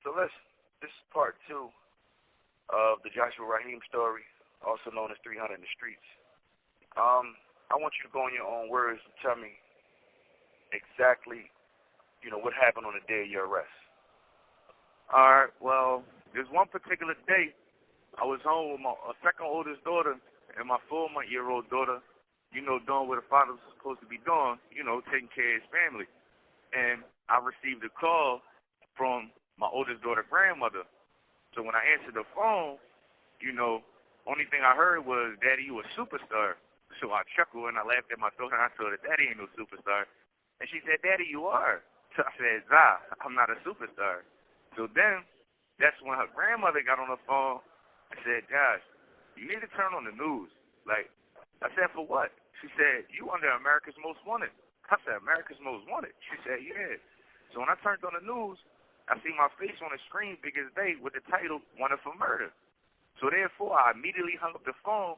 So this is part two of the Joshua Raheem story, also known as 300 in the Streets. I want you to go in your own words and tell me exactly, what happened on the day of your arrest. All right. Well, there's one particular day I was home with my second oldest daughter and my 4-month-old daughter, doing what a father was supposed to be doing, taking care of his family. And I received a call from my oldest daughter's grandmother. So when I answered the phone, only thing I heard was, "Daddy, you a superstar." So I chuckled and I laughed at my daughter and I told her, "Daddy ain't no superstar." And she said, "Daddy, you are." So I said, I'm not a superstar." So then, that's when her grandmother got on the phone and said, "Josh, you need to turn on the news." Like, I said, "For what?" She said, "You under America's Most Wanted." I said, "America's Most Wanted?" She said, "Yeah." So when I turned on the news, I see my face on the screen big as day with the title, "Wanted for Murder." So therefore, I immediately hung up the phone,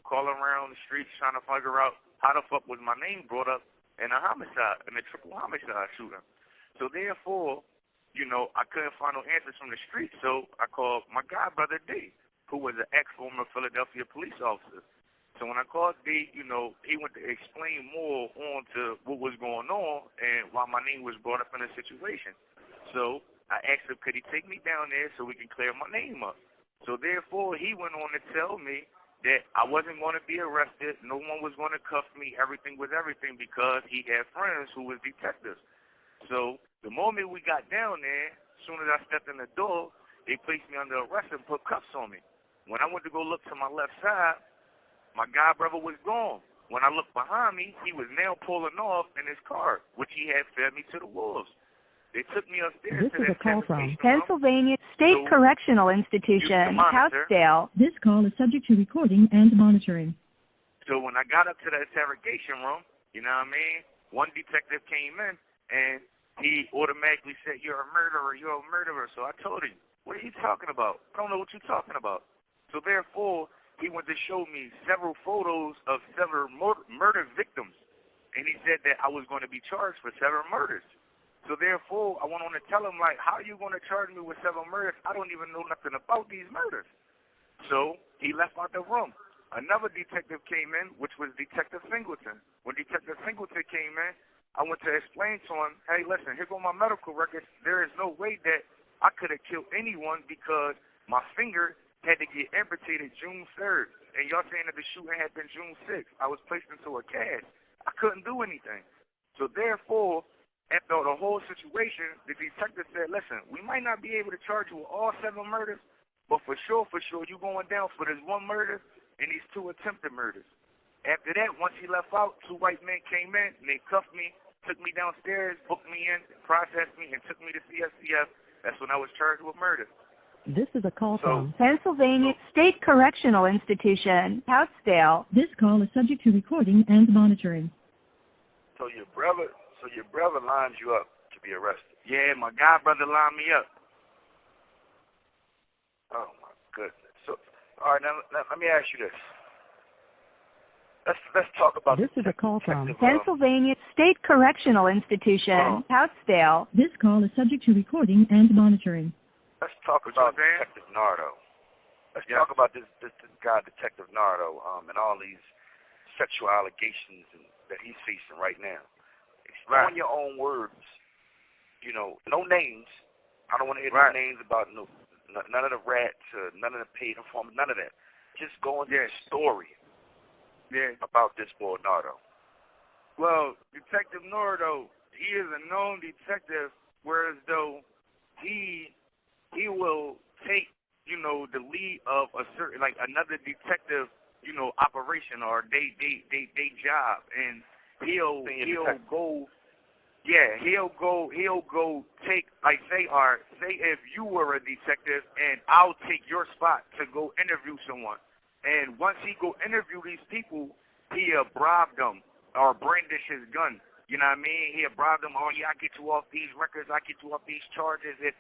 calling around the streets trying to figure out how the fuck was my name brought up in a homicide, in a triple homicide shooting. So therefore, I couldn't find no answers from the street, so I called my god brother D, who was an ex-former Philadelphia police officer. So when I called D, he went to explain more on to what was going on and why my name was brought up in the situation. So I asked him, could he take me down there so we can clear my name up? So therefore, he went on to tell me that I wasn't going to be arrested, no one was going to cuff me, everything was everything, because he had friends who was detectives. So the moment we got down there, as soon as I stepped in the door, they placed me under arrest and put cuffs on me. When I went to go look to my left side, my god brother was gone. When I looked behind me, he was now pulling off in his car, which he had fed me to the wolves. They took me upstairs This to is a call from Pennsylvania State Correctional Institution, Scottsdale. This call is subject to recording and monitoring. So when I got up to the interrogation room, one detective came in and he automatically said, "You're a murderer, you're a murderer." So I told him, "What are you talking about? I don't know what you're talking about." So therefore, he went to show me several photos of several murder victims. And he said that I was going to be charged for several murders. So therefore, I went on to tell him, like, how are you going to charge me with several murders? I don't even know nothing about these murders. So he left out the room. Another detective came in, which was Detective Singleton. When Detective Singleton came in, I went to explain to him, "Hey, listen, here go my medical records. There is no way that I could have killed anyone because my finger had to get amputated June 3rd. And y'all saying that the shooting had been June 6th. I was placed into a cast. I couldn't do anything." So therefore, after the whole situation, the detective said, "Listen, we might not be able to charge you with all 7 murders, but for sure, you going down for this 1 murder and these 2 attempted murders." After that, once he left out, 2 white men came in and they cuffed me, took me downstairs, booked me in, processed me, and took me to CSCF. That's when I was charged with murder. This is a call from Pennsylvania State Correctional Institution, Scottsdale. This call is subject to recording and monitoring. So your brother lines you up to be arrested. Yeah, my god brother lined me up. Oh my goodness. So, all right, now let me ask you this. Let's talk about this is a call from Pennsylvania State Correctional Institution, Scottsdale. This call is subject to recording and monitoring. Let's talk about Detective Nardo. Let's talk about this guy, Detective Nardo, and all these sexual allegations that he's facing right now. Explain in your own words. No names. I don't want to hear no names about none of the rats, none of the paid informants, none of that. Just go into the story about this boy Nardo. Well, Detective Nardo, he is a known detective, whereas though he will take, the lead of a certain, like another detective, operation or they job, and he'll go take, like, say if you were a detective and I'll take your spot to go interview someone. And once he go interview these people, he'll bribe them or brandish his gun. You know what I mean? He'll bribe them, "Oh yeah, I get you off these records, I get you off these charges if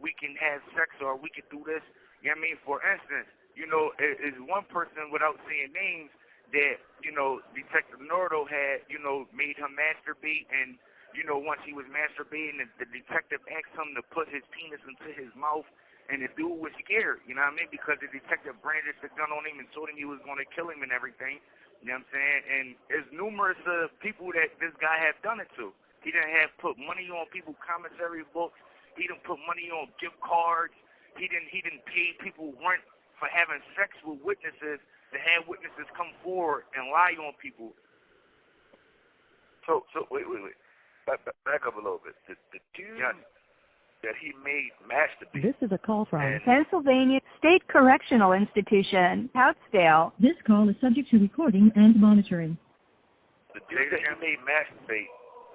we can have sex or we can do this." You know what I mean? For instance, is one person, without saying names, that, Detective Nardo had, made him masturbate and, once he was masturbating, the detective asked him to put his penis into his mouth, and the dude was scared, you know what I mean? Because the detective brandished the gun on him and told him he was going to kill him and everything, you know what I'm saying? And there's numerous people that this guy have done it to. He didn't have put money on people's commissary books. He didn't put money on gift cards. He didn't pay people rent for having sex with witnesses, to have witnesses come forward and lie on people. So wait. Back up a little bit. The dude that he made masturbate. This is a call from Pennsylvania State Correctional Institution, Houtzdale. This call is subject to recording and monitoring. The dude that he made masturbate.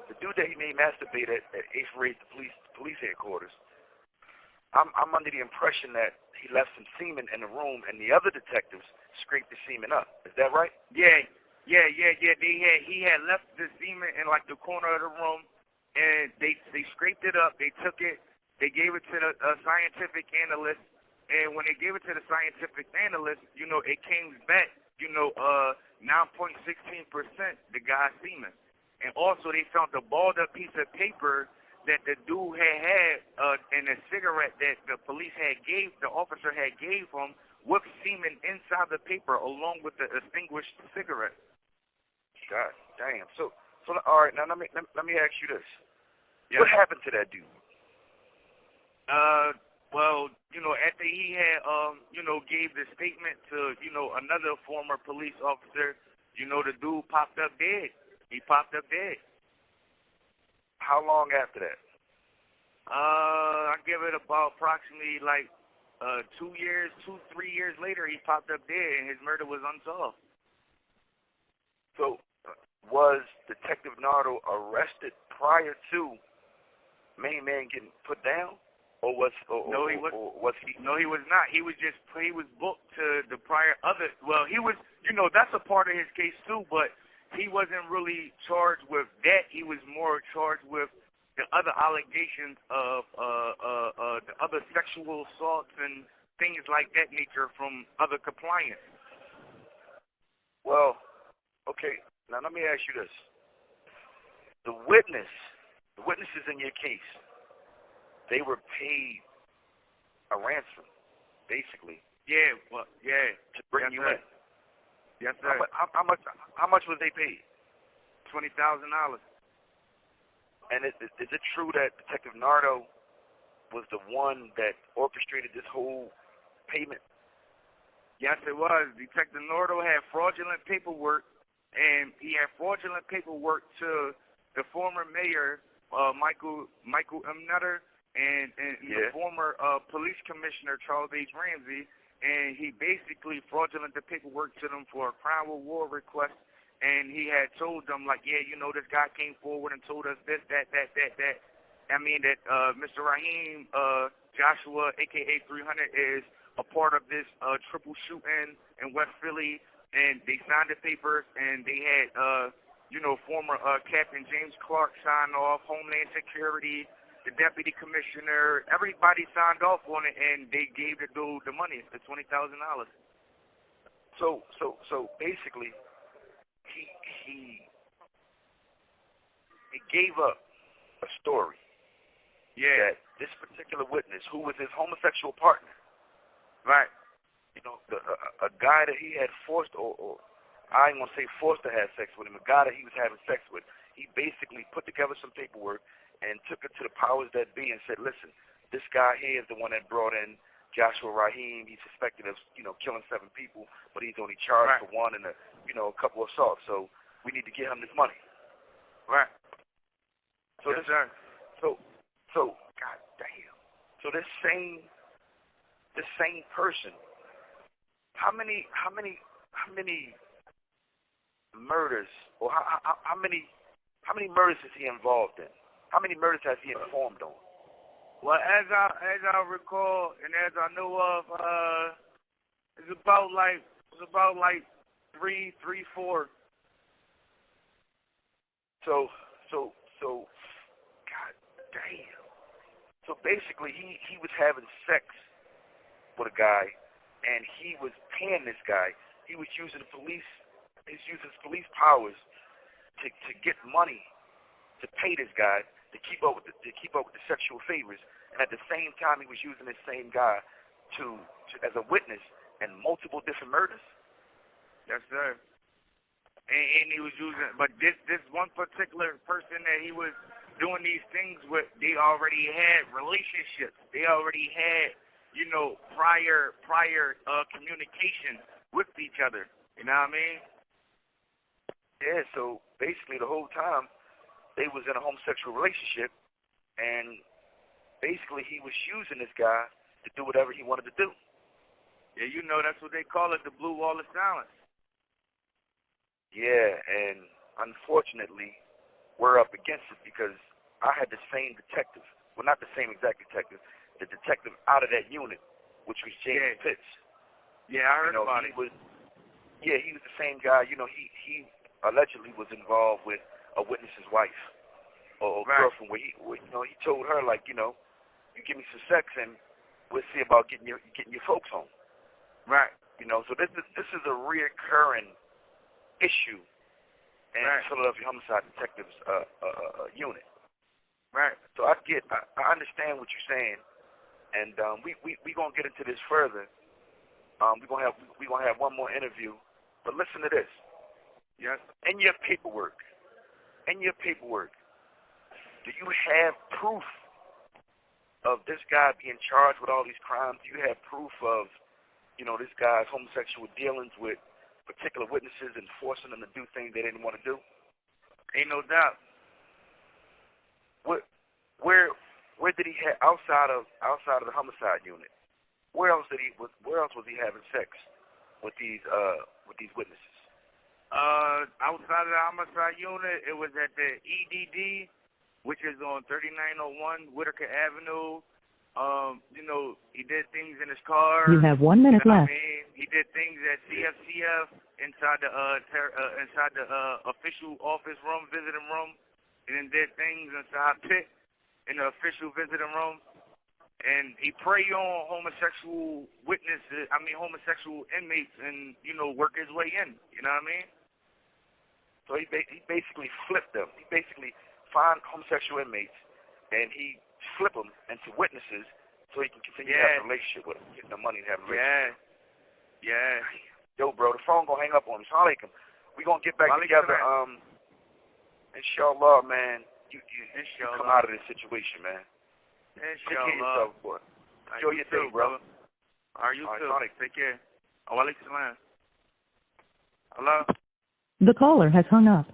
The dude that he made masturbate at 8th Grade police headquarters. I'm under the impression that he left some semen in the room, and the other detectives scraped the semen up. Is that right? Yeah. He had left the semen in like the corner of the room, and they scraped it up. They took it. They gave it to the scientific analyst, and when they gave it to the scientific analyst, it came back, 9.16% the guy's semen, and also they found the balled up piece of paper that the dude had in a cigarette that the officer had gave him with semen inside the paper along with the extinguished cigarette. God damn. So all right, now let me ask you this. Yeah. What happened to that dude? Well, after he had gave the statement to, another former police officer, the dude popped up dead. He popped up dead. How long after that? I give it about approximately 3 years later, he popped up dead, and his murder was unsolved. So, was Detective Nardo arrested prior to Main Man getting put down, or was he? No, he was not. He was booked to the prior other. Well, he was. That's a part of his case too, but he wasn't really charged with that. He was more charged with the other allegations of the other sexual assaults and things like that nature from other compliance. Well, okay. Now let me ask you this: the witnesses in your case, they were paid a ransom, basically. Yeah. Well, yeah. To bring you in. Yes, sir. How much was they paid? $20,000. And is it true that Detective Nardo was the one that orchestrated this whole payment? Yes, it was. Detective Nardo had fraudulent paperwork, and he had fraudulent paperwork to the former mayor, Michael M. Nutter, and the former police commissioner, Charles H. Ramsey, and he basically fraudulent the paperwork to them for a crime reward request. And he had told them, this guy came forward and told us this, that. I mean, that Mr. Raheem, Joshua, a.k.a. 300, is a part of this triple shooting in West Philly. And they signed the papers, and they had, former Captain James Clark sign off, Homeland Security, the deputy commissioner. Everybody signed off on it, and they gave the dude the money, the $20,000. So basically, he gave up a story. Yeah. That this particular witness, who was his homosexual partner, right? A guy that he had forced, or I ain't gonna say forced to have sex with him, a guy that he was having sex with, he basically put together some paperwork and took it to the powers that be and said, listen, this guy here is the one that brought in Joshua Raheem. He's suspected of, killing 7 people, but he's only charged for 1 and a couple of assaults. So we need to get him this money. Right. So So God damn. So this same person, how many murders, or how many murders is he involved in? How many murders has he informed on? Well, as I recall and as I know of, it's about like 3, 4. So, God damn. So basically, he was having sex with a guy, and he was paying this guy. He was using his police powers to get money to to pay this guy to keep up with the sexual favors, and at the same time he was using this same guy to as a witness in multiple different murders. Yes, sir. And he was using, but this one particular person that he was doing these things with, they already had relationships. They already had, prior communication with each other. You know what I mean? Yeah. So basically, the whole time they was in a homosexual relationship, and basically he was using this guy to do whatever he wanted to do. Yeah, that's what they call it, the blue wall of silence. Yeah, and unfortunately, we're up against it because I had the same detective. Well, not the same exact detective. The detective out of that unit, which was James Pitts. Yeah, I heard about it. He was the same guy. He allegedly was involved with a witness's wife or girlfriend, where he told her, like, you give me some sex and we'll see about getting your folks home. Right. So this is a reoccurring issue in Philadelphia Homicide Detectives unit. Right. So I understand what you're saying, and we gonna get into this further. We gonna have one more interview, but listen to this. Yes. In your paperwork, do you have proof of this guy being charged with all these crimes? Do you have proof of this guy's homosexual dealings with particular witnesses and forcing them to do things they didn't want to do? Ain't no doubt. Where did he have outside of the homicide unit? Where else was he having sex with these witnesses? Outside of the homicide unit, it was at the EDD, which is on 3901 Whitaker Avenue. He did things in his car. You have 1 minute left. He did things at CFCF inside the official office room, visiting room, and then did things inside Pitt in the official visiting room. And he preyed on homosexual inmates, and work his way in. You know what I mean? So he basically flipped them. He basically find homosexual inmates, and he flip them into witnesses so he can continue to have a relationship with them, get the money to have a relationship. Yeah. Yo, bro, the phone gonna hang up on me. Assalamu alaikum. We gonna get back together. Inshallah, man. You come out of this situation, man. Inshallah. Take care of yourself, boy. Enjoy your day, bro. All right, you too. Take care. Walaikum salam. Hello? The caller has hung up.